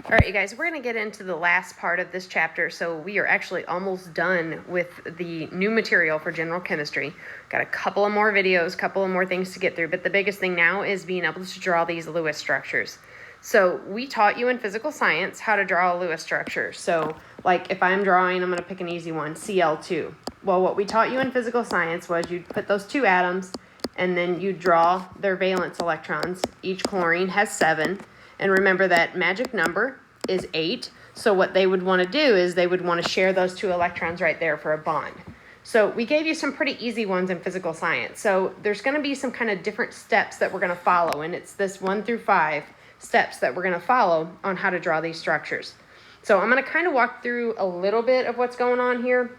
All right, you guys, we're going to get into the last part of this chapter. So we are actually almost done with the new material for general chemistry. Got a couple of more videos, couple of more things to get through, but the biggest thing now is being able to draw these Lewis structures. So we taught you in physical science how to draw a Lewis structure. So like if I'm drawing, I'm going to pick an easy one, Cl2. Well, what we taught you in physical science was you'd put those two atoms and then you draw their valence electrons. Each chlorine has 7. And remember that magic number is 8. So what they would want to do is they would want to share those 2 electrons right there for a bond. So we gave you some pretty easy ones in physical science. So there's going to be some kind of different steps that we're going to follow. And it's this 1 through 5 steps that we're going to follow on how to draw these structures. So I'm going to kind of walk through a little bit of what's going on here.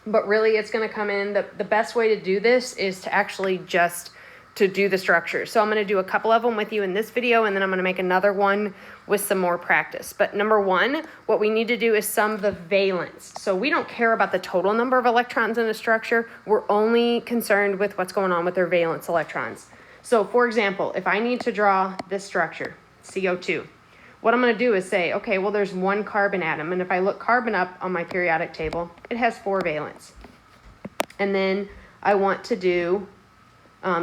But really it's going to come in. The best way to do this is to actually just to do the structure. So I'm going to do a couple of them with you in this video, and then I'm going to make another one with some more practice. But number 1, what we need to do is sum the valence. So we don't care about the total number of electrons in a structure. We're only concerned with what's going on with their valence electrons. So for example, if I need to draw this structure, CO2, what I'm going to do is say, okay, well, there's 1 carbon atom. And if I look carbon up on my periodic table, it has 4 valence. And then I want to do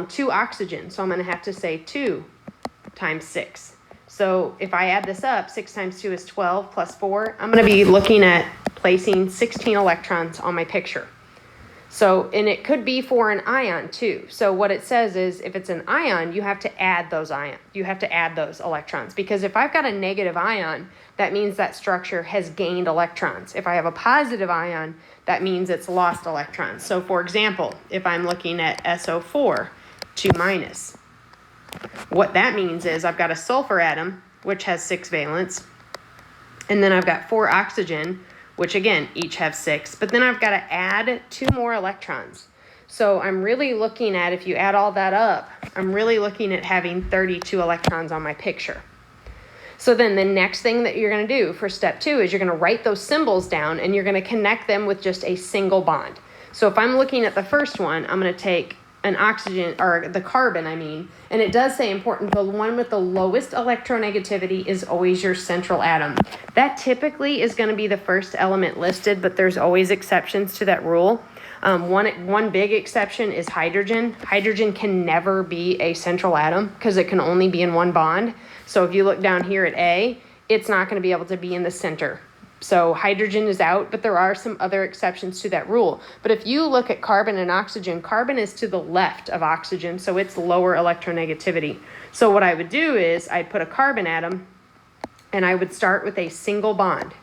2 oxygen. So I'm going to have to say 2 times 6. So if I add this up, 6 times 2 is 12 plus 4. I'm going to be looking at placing 16 electrons on my picture. So, and it could be for an ion too. So what it says is if it's an ion, you have to add those electrons. Because if I've got a negative ion, that means that structure has gained electrons. If I have a positive ion, that means it's lost electrons. So for example, if I'm looking at SO4, 2 minus, what that means is I've got a sulfur atom, which has 6 valence, and then I've got 4 oxygen, which again, each have 6, but then I've got to add 2 more electrons. So I'm really looking at, if you add all that up, I'm really looking at having 32 electrons on my picture. So then the next thing that you're going to do for step 2 is you're going to write those symbols down and you're going to connect them with just a single bond. So if I'm looking at the first one, I'm going to take an oxygen, or the carbon, and it does say important, the one with the lowest electronegativity is always your central atom. That typically is going to be the first element listed, but there's always exceptions to that rule. One big exception is hydrogen. Hydrogen can never be a central atom because it can only be in one bond. So if you look down here at A, it's not going to be able to be in the center. So hydrogen is out, but there are some other exceptions to that rule. But if you look at carbon and oxygen, carbon is to the left of oxygen, so it's lower electronegativity. So what I would do is I'd put a carbon atom, and I would start with a single bond.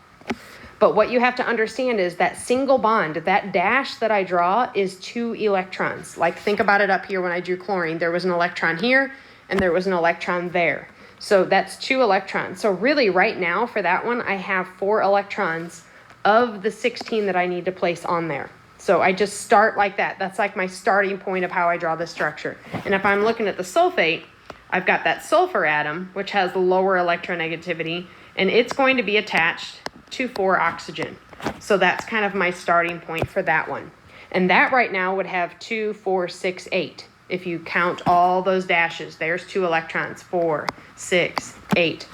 But what you have to understand is that single bond, that dash that I draw is 2 electrons. Like think about it up here when I drew chlorine. There was an electron here, and there was an electron there. So that's 2 electrons. So really right now for that one, I have 4 electrons of the 16 that I need to place on there. So I just start like that. That's like my starting point of how I draw the structure. And if I'm looking at the sulfate, I've got that sulfur atom, which has the lower electronegativity, and it's going to be attached to 4 oxygen. So that's kind of my starting point for that one. And that right now would have 2, 4, 6, 8. If you count all those dashes, there's 2 electrons, 4, 6, 8.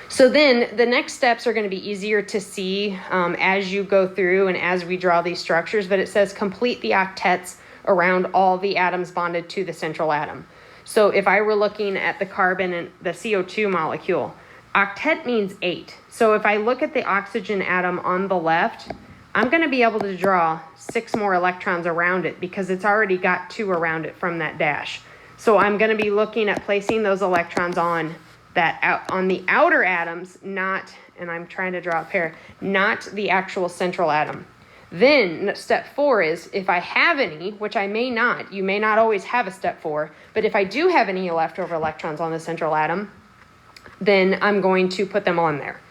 So then the next steps are going to be easier to see as you go through and as we draw these structures, but it says complete the octets around all the atoms bonded to the central atom. So if I were looking at the carbon and the CO2 molecule, octet means 8. So if I look at the oxygen atom on the left, I'm going to be able to draw 6 more electrons around it because it's already got 2 around it from that dash. So I'm going to be looking at placing those electrons on the outer atoms, not, and I'm trying to draw a pair, not the actual central atom. Then step 4 is if I have any, which I may not, you may not always have a step 4, but if I do have any leftover electrons on the central atom, then I'm going to put them on there.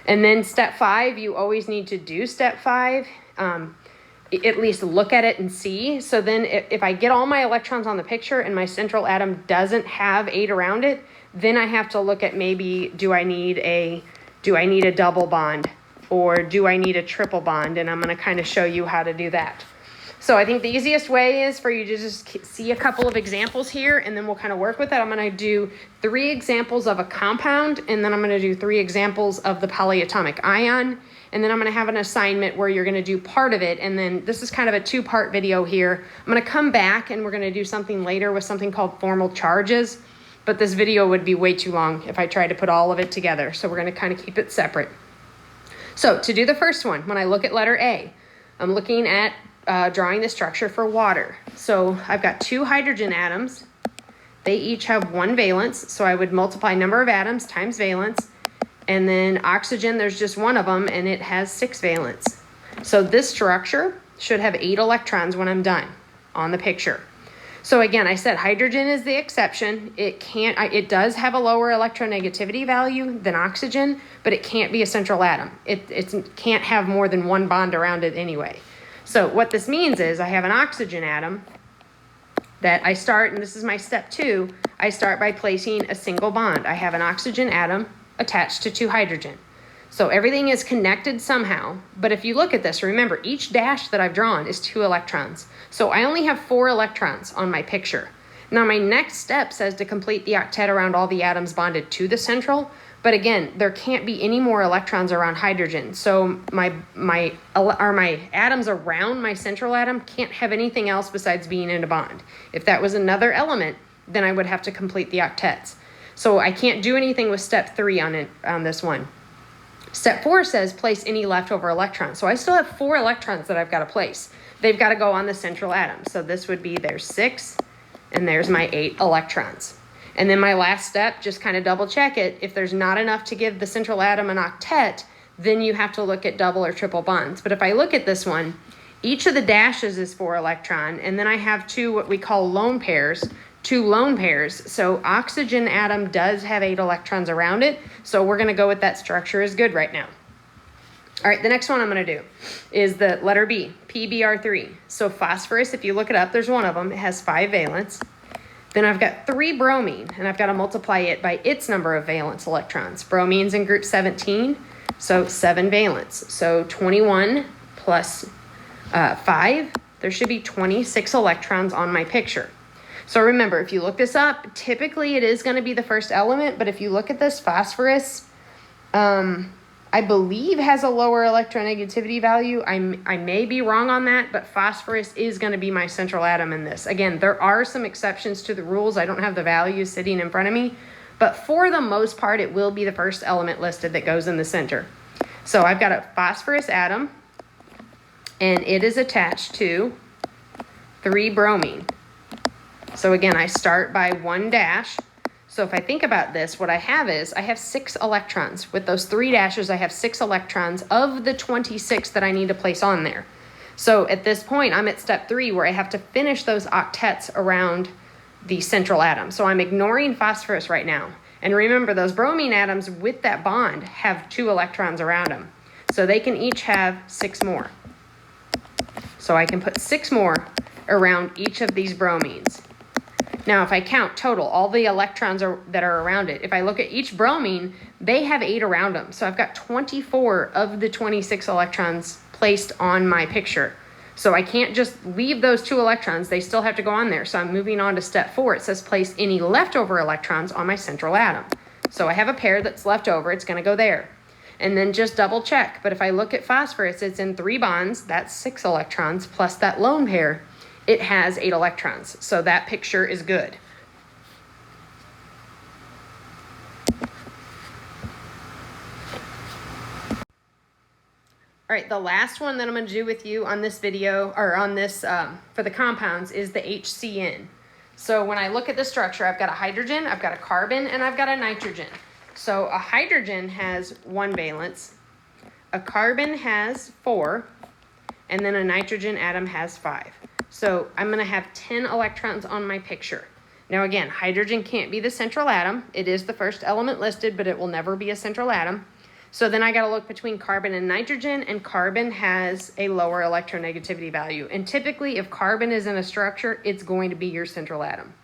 And then step 5, you always need to do step 5, at least look at it and see. So then if I get all my electrons on the picture and my central atom doesn't have 8 around it, then I have to look at maybe do I need a double bond or do I need a triple bond? And I'm going to kind of show you how to do that. So I think the easiest way is for you to just see a couple of examples here, and then we'll kind of work with it. I'm going to do 3 examples of a compound, and then I'm going to do 3 examples of the polyatomic ion, and then I'm going to have an assignment where you're going to do part of it, and then this is kind of a 2-part video here. I'm going to come back, and we're going to do something later with something called formal charges, but this video would be way too long if I tried to put all of it together, so we're going to kind of keep it separate. So to do the first one, when I look at letter A, I'm looking at drawing the structure for water. So I've got 2 hydrogen atoms. They each have 1 valence, so I would multiply number of atoms times valence. And then oxygen, there's just 1 of them, and it has 6 valence. So this structure should have 8 electrons when I'm done on the picture. So again, I said hydrogen is the exception. It does have a lower electronegativity value than oxygen, but it can't be a central atom. It can't have more than 1 bond around it anyway. So what this means is I have an oxygen atom that I start, and this is my step 2, I start by placing a single bond. I have an oxygen atom attached to 2 hydrogen. So everything is connected somehow, but if you look at this, remember each dash that I've drawn is 2 electrons. So I only have 4 electrons on my picture. Now my next step says to complete the octet around all the atoms bonded to the central, but again, there can't be any more electrons around hydrogen. So my atoms around my central atom can't have anything else besides being in a bond. If that was another element, then I would have to complete the octets. So I can't do anything with step 3 on this one. Step 4 says place any leftover electrons. So I still have 4 electrons that I've got to place. They've got to go on the central atom. So this would be there's 6, and there's my 8 electrons. And then my last step, just kind of double check it. If there's not enough to give the central atom an octet, then you have to look at double or triple bonds. But if I look at this one, each of the dashes is 4 electron, and then I have 2 what we call lone pairs, 2 lone pairs. So oxygen atom does have 8 electrons around it, so we're going to go with that structure is good right now. All right, the next one I'm going to do is the letter B, PBr3. So phosphorus, if you look it up, there's 1 of them. It has 5 valence. Then I've got 3 bromine, and I've got to multiply it by its number of valence electrons. Bromine's in group 17, so 7 valence. So 21 plus 5, there should be 26 electrons on my picture. So remember, if you look this up, typically it is going to be the first element, but if you look at this, phosphorus, I believe has a lower electronegativity value. I may be wrong on that, but phosphorus is going to be my central atom in this. Again, there are some exceptions to the rules. I don't have the values sitting in front of me, but for the most part, it will be the first element listed that goes in the center. So I've got a phosphorus atom, and it is attached to 3 bromine. So again, I start by 1 dash. So if I think about this, what I have is I have 6 electrons. With those 3 dashes, I have 6 electrons of the 26 that I need to place on there. So at this point, I'm at step 3 where I have to finish those octets around the central atom. So I'm ignoring phosphorus right now. And remember, those bromine atoms with that bond have 2 electrons around them. So they can each have 6 more. So I can put 6 more around each of these bromines. Now, if I count total, all the electrons that are around it, if I look at each bromine, they have 8 around them. So I've got 24 of the 26 electrons placed on my picture. So I can't just leave those 2 electrons. They still have to go on there. So I'm moving on to step 4. It says place any leftover electrons on my central atom. So I have a pair that's left over. It's going to go there. And then just double check. But if I look at phosphorus, it's in 3 bonds. That's 6 electrons plus that lone pair. It has 8 electrons, so that picture is good. All right, the last one that I'm going to do with you on this video, or on this, for the compounds, is the HCN. So when I look at the structure, I've got a hydrogen, I've got a carbon, and I've got a nitrogen. So a hydrogen has 1 valence, a carbon has 4, and then a nitrogen atom has 5. So I'm going to have 10 electrons on my picture. Now again, hydrogen can't be the central atom. It is the first element listed, but it will never be a central atom. So then I got to look between carbon and nitrogen, and carbon has a lower electronegativity value. And typically, if carbon is in a structure, it's going to be your central atom.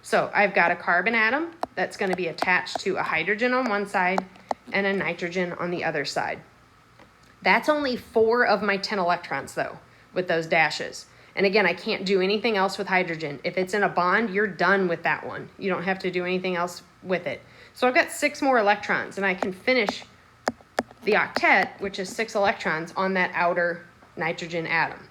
So I've got a carbon atom that's going to be attached to a hydrogen on one side and a nitrogen on the other side. That's only 4 of my 10 electrons, though, with those dashes. And again, I can't do anything else with hydrogen. If it's in a bond, you're done with that one. You don't have to do anything else with it. So I've got 6 more electrons, and I can finish the octet, which is 6 electrons, on that outer nitrogen atom.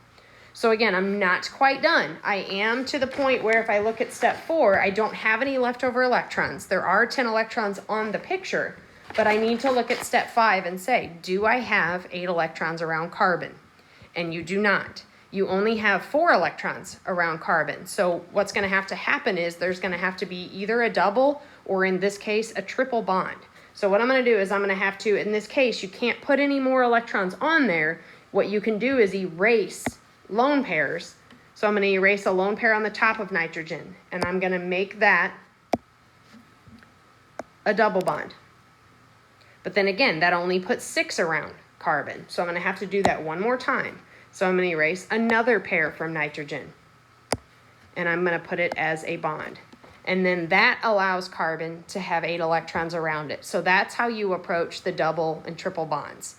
So again, I'm not quite done. I am to the point where if I look at step 4, I don't have any leftover electrons. There are 10 electrons on the picture, but I need to look at step 5 and say, do I have 8 electrons around carbon? And you do not. You only have 4 electrons around carbon. So what's going to have to happen is there's going to have to be either a double or in this case, a triple bond. So what I'm going to do is I'm going to have to, in this case, you can't put any more electrons on there. What you can do is erase lone pairs. So I'm going to erase a lone pair on the top of nitrogen, and I'm going to make that a double bond. But then again, that only puts 6 around carbon. So I'm going to have to do that one more time. So I'm going to erase another pair from nitrogen, and I'm going to put it as a bond. And then that allows carbon to have 8 electrons around it. So that's how you approach the double and triple bonds.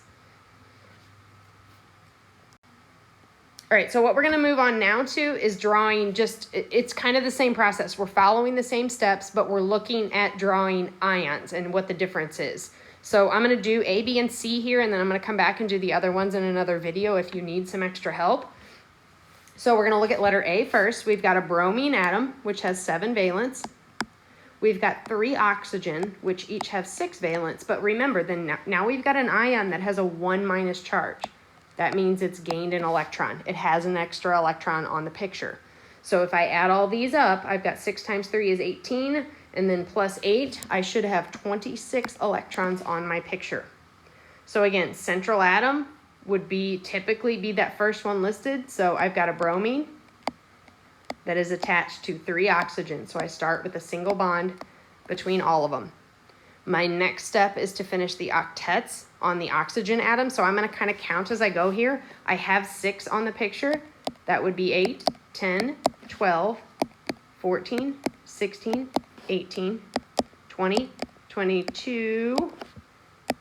All right, so what we're going to move on now to is drawing it's kind of the same process. We're following the same steps, but we're looking at drawing ions and what the difference is. So I'm going to do A, B, and C here, and then I'm going to come back and do the other ones in another video if you need some extra help. So we're going to look at letter A first. We've got a bromine atom, which has 7 valence. We've got 3 oxygen, which each have 6 valence. But remember, then now we've got an ion that has a 1- charge. That means it's gained an electron. It has an extra electron on the picture. So if I add all these up, I've got 6 times 3 is 18, and then plus 8, I should have 26 electrons on my picture. So again, central atom would typically be that first one listed. So I've got a bromine that is attached to 3 oxygen. So I start with a single bond between all of them. My next step is to finish the octets on the oxygen atom. So I'm going to kind of count as I go here. I have 6 on the picture. That would be 8, 10, 12, 14, 16, 18, 20, 22,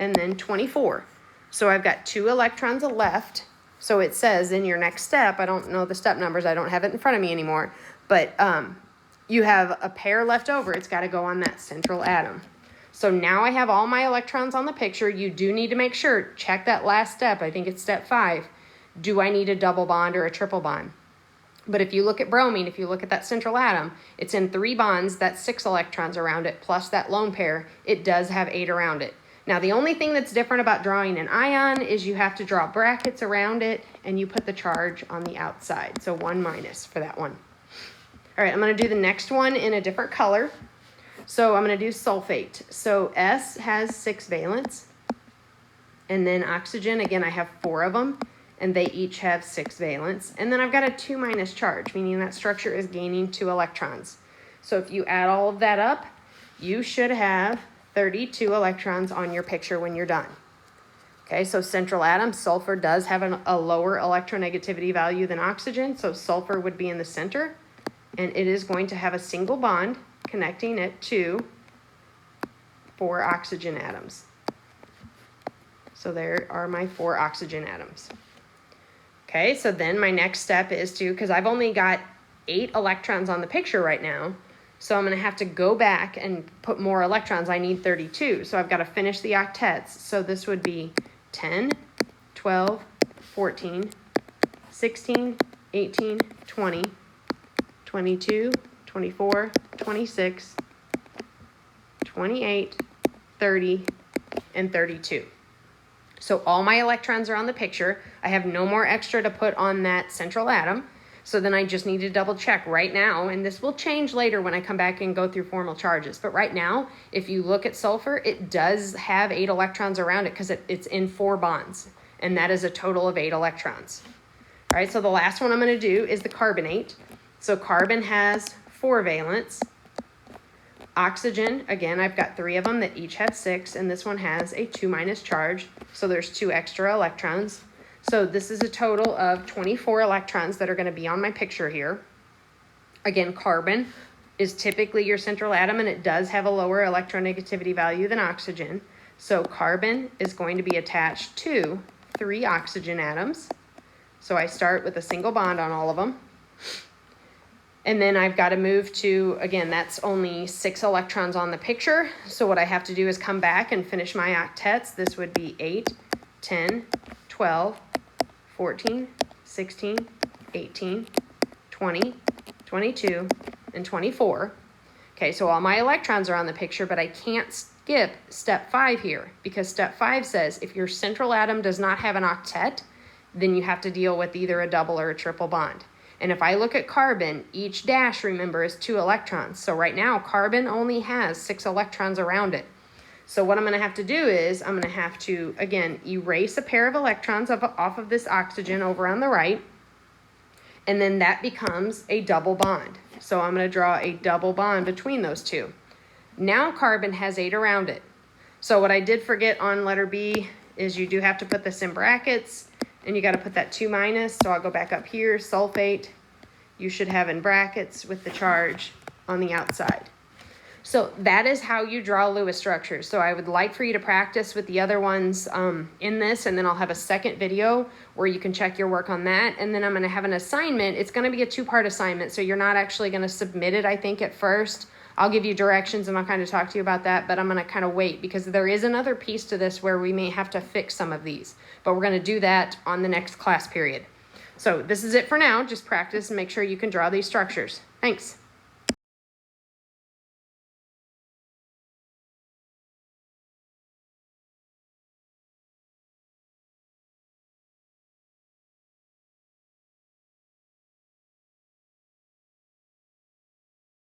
and then 24. So I've got 2 electrons left. So it says in your next step, I don't know the step numbers, I don't have it in front of me anymore, but you have a pair left over. It's got to go on that central atom. So now I have all my electrons on the picture. You do need to make sure, check that last step. I think it's step 5. Do I need a double bond or a triple bond? But if you look at bromine, if you look at that central atom, it's in 3 bonds, that's 6 electrons around it, plus that lone pair, it does have 8 around it. Now, the only thing that's different about drawing an ion is you have to draw brackets around it, and you put the charge on the outside. So 1- for that one. All right, I'm going to do the next one in a different color. So I'm going to do sulfate. So S has 6 valence. And then oxygen, again, I have 4 of them, and they each have 6 valence. And then I've got a 2- charge, meaning that structure is gaining 2 electrons. So if you add all of that up, you should have 32 electrons on your picture when you're done. Okay, so central atom, sulfur does have a lower electronegativity value than oxygen, so sulfur would be in the center, and it is going to have a single bond connecting it to 4 oxygen atoms. So there are my 4 oxygen atoms. Okay, so then my next step is because I've only got 8 electrons on the picture right now, so I'm going to have to go back and put more electrons. I need 32, so I've got to finish the octets. So this would be 10, 12, 14, 16, 18, 20, 22, 24, 26, 28, 30, and 32. So all my electrons are on the picture. I have no more extra to put on that central atom. So then I just need to double check right now, and this will change later when I come back and go through formal charges. But right now, if you look at sulfur, it does have 8 electrons around it because it's in 4 bonds, and that is a total of 8 electrons. All right, so the last one I'm going to do is the carbonate. So carbon has 4 valence. Oxygen, again, I've got 3 of them that each have 6, and this one has a 2- charge, so there's 2 extra electrons. So this is a total of 24 electrons that are going to be on my picture here. Again, carbon is typically your central atom, and it does have a lower electronegativity value than oxygen. So carbon is going to be attached to 3 oxygen atoms. So I start with a single bond on all of them. And then I've got to move to, again, that's only 6 electrons on the picture. So what I have to do is come back and finish my octets. This would be 8, 10, 12, 14, 16, 18, 20, 22, and 24. Okay, so all my electrons are on the picture, but I can't skip step 5 here because step 5 says if your central atom does not have an octet, then you have to deal with either a double or a triple bond. And if I look at carbon, each dash, remember, is 2 electrons. So right now, carbon only has 6 electrons around it. So what I'm going to have to do is I'm going to have to, again, erase a pair of electrons off of this oxygen over on the right. And then that becomes a double bond. So I'm going to draw a double bond between those two. Now carbon has 8 around it. So what I did forget on letter B is you do have to put this in brackets. And you got to put that 2 minus, so I'll go back up here, sulfate, you should have in brackets with the charge on the outside. So that is how you draw Lewis structures. So I would like for you to practice with the other ones in this, and then I'll have a second video where you can check your work on that. And then I'm going to have an assignment. It's going to be a 2-part assignment, so you're not actually going to submit it, I think, at first. I'll give you directions and I'll kind of talk to you about that, but I'm going to kind of wait because there is another piece to this where we may have to fix some of these, but we're going to do that on the next class period. So this is it for now. Just practice and make sure you can draw these structures. Thanks.